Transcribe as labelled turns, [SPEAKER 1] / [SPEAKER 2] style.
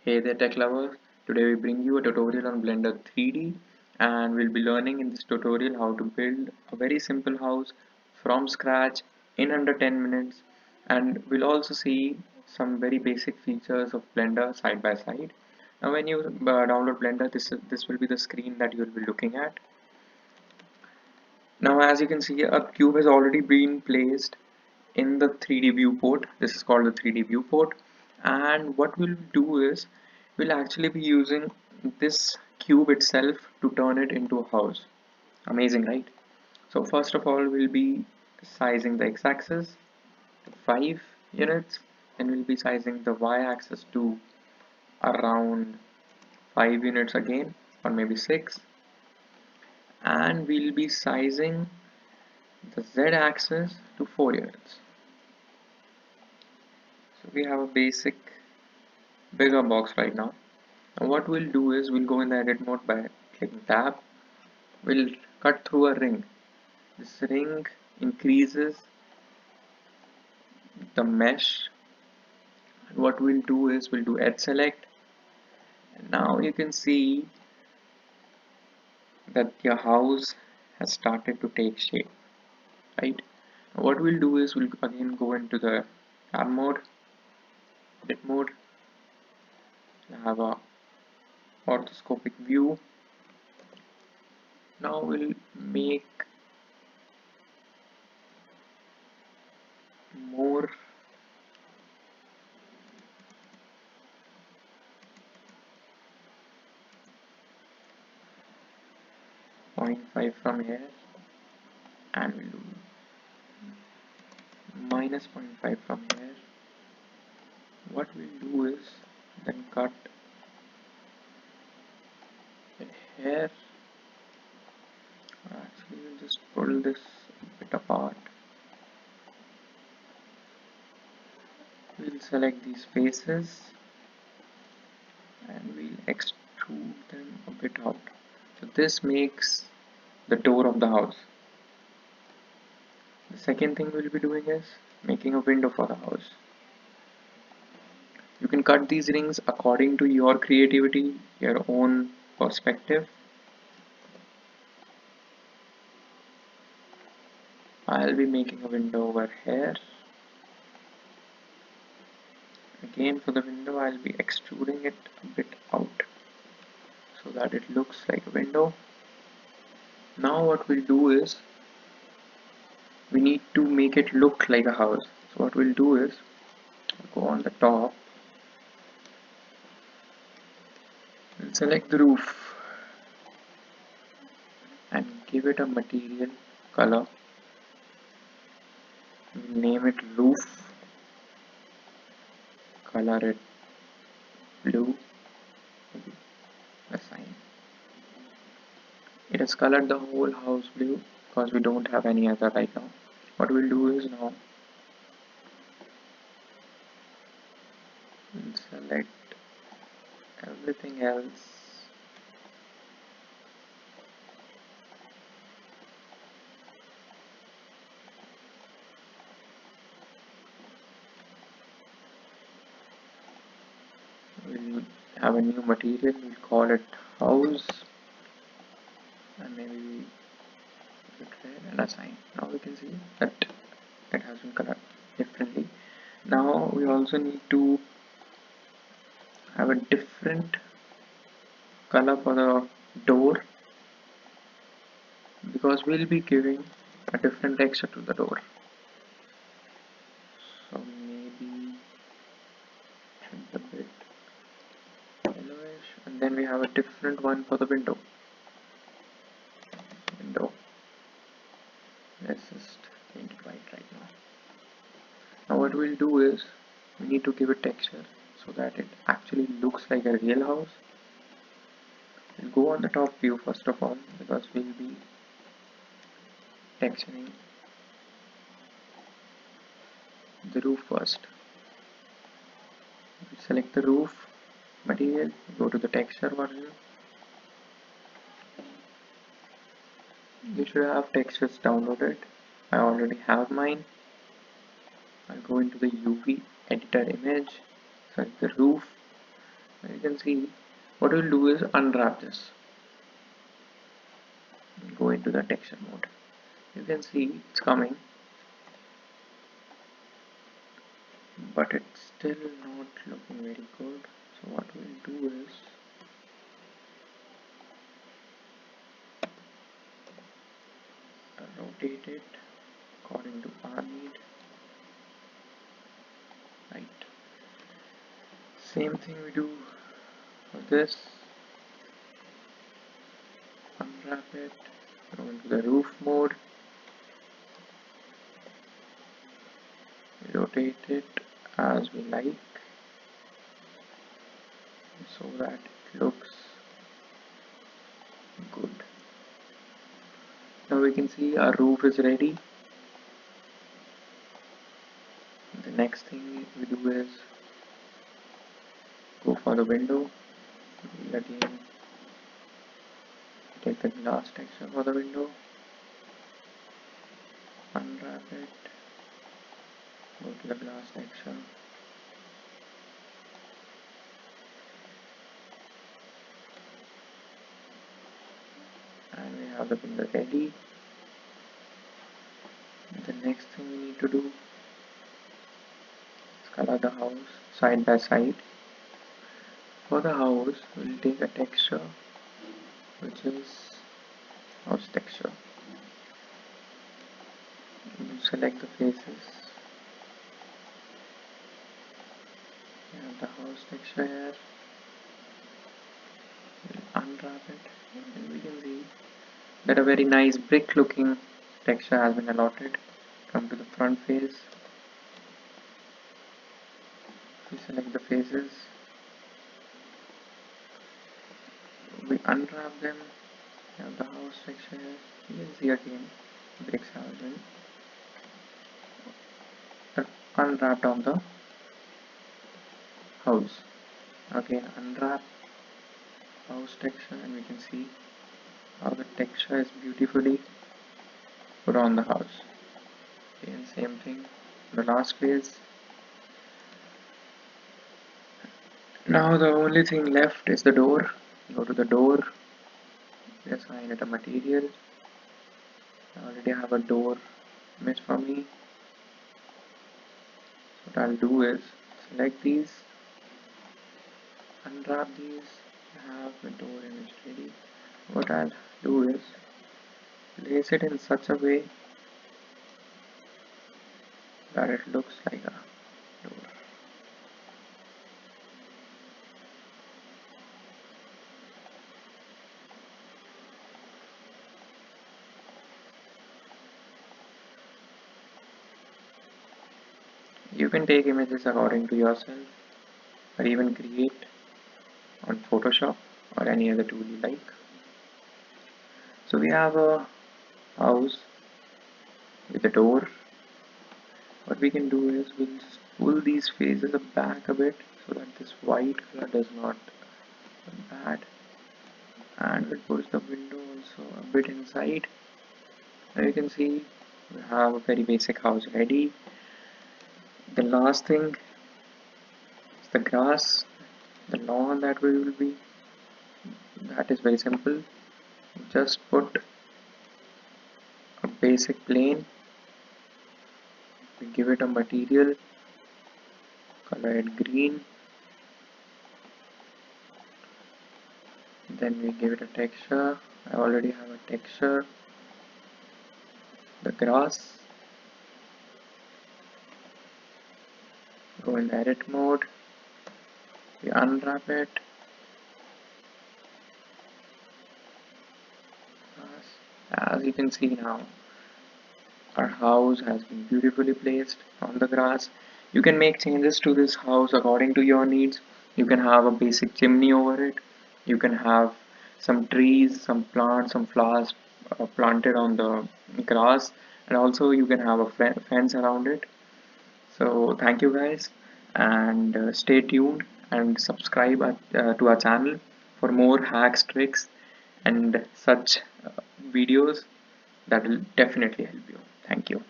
[SPEAKER 1] Hey there tech lovers, today we bring you a tutorial on Blender 3D and we'll be learning in this tutorial how to build a very simple house from scratch in under 10 minutes, and we'll also see some very basic features of Blender side by side. Now when you download Blender, this will be the screen that you'll be looking at. Now as you can see, a cube has already been placed in the 3D viewport. This is called the 3D viewport, and what we'll do is we'll actually be using this cube itself to turn it into a house. Amazing, right? So first of all, we'll be sizing the x-axis to 5 units, and we'll be sizing the y-axis to around 5 units again, or maybe 6, and we'll be sizing the z-axis to 4 units. So we have a basic bigger box right now. Now what we'll do is we'll go in the edit mode by clicking tab. We'll cut through a ring. This ring increases the mesh, and what we'll do is we'll do edge select, and now you can see that your house has started to take shape, right? Now what we'll do is we'll again go into the tab mode, edit mode, and have a orthoscopic view. Now we'll make more 0.5 from here, and we'll do minus 0.5 from here. What we'll do is then cut it here. Actually, we'll just pull this a bit apart. We'll select these faces and we'll extrude them a bit out. So this makes the door of the house. The second thing we'll be doing is making a window for the house. You can cut these rings according to your creativity, your own perspective. I'll be making a window over here. Again, for the window, I'll be extruding it a bit out so that it looks like a window. Now what we'll do is we need to make it look like a house. So what we'll do is go on the top and select the roof and give it a material color. Name it roof, color it blue, assign. It has colored the whole house blue because we don't have any other right now. What we'll do is now we'll select everything else. We'll have a new material, we'll call it house, and maybe put it here and assign. Now we can see that it has been colored differently. Now we also need to have a different color for the door because we'll be giving a different texture to the door. So maybe a bit yellowish, and then we have a different one for the window. Let's just paint it white right now. Now what we'll do is we need to give it texture so that it actually looks like a real house. We'll go on the top view first of all because we'll be texturing the roof first. We select the roof material, go to the texture version. You should have textures downloaded. I already have mine. I'll go into the UV editor image, select the roof, You can see what we'll do is unwrap this, go into the texture mode. You can see it's coming, but it's still not looking very good. So what we'll do is rotate it according to our need. Right. Same thing we do for this. Unwrap it, go into the roof mode, rotate it as we like so that it looks good. Now we can see our roof is ready. The next thing we do is go for the window. We again take the glass texture for the window, unwrap it, go to the glass texture, and we have the window ready. The next thing we need to do is color the house side by side. For the house, we'll take a texture which is house texture. We'll select the faces. We have the house texture here. We'll unwrap it, and we can see that a very nice brick looking texture has been allotted. Come to the front face. We select the faces. We unwrap them. We have the house texture here. You can see again bricks have been unwrapped on the house. Again unwrap house texture, and we can see how the texture is beautifully put on the house. Again same thing, the last phase. Now the only thing left is the door. Go to the door, assign it a material. I already have a door image for me. What I'll do is select these, unwrap these, have the door image ready. What I'll do is place it in such a way that it looks like a door. You can take images according to yourself, or even create on Photoshop or any other tool you like. So we have a house with a door. What we can do is we'll just pull these faces back a bit so that this white color does not look bad, and we'll push the window also a bit inside. Now you can see we have a very basic house ready. The last thing is the grass, the lawn that we will be. That is very simple. Just put a basic plane. We give it a material, color it green. Then we give it a texture. I already have a texture. The grass. Go in edit mode. We unwrap it. As you can see now, our house has been beautifully placed on the grass. You can make changes to this house according to your needs. You can have a basic chimney over it. You can have some trees, some plants, some flowers planted on the grass, and also you can have a fence around it. So thank you guys, and stay tuned and subscribe to our channel for more hacks, tricks, and such videos that will definitely help you. Thank you.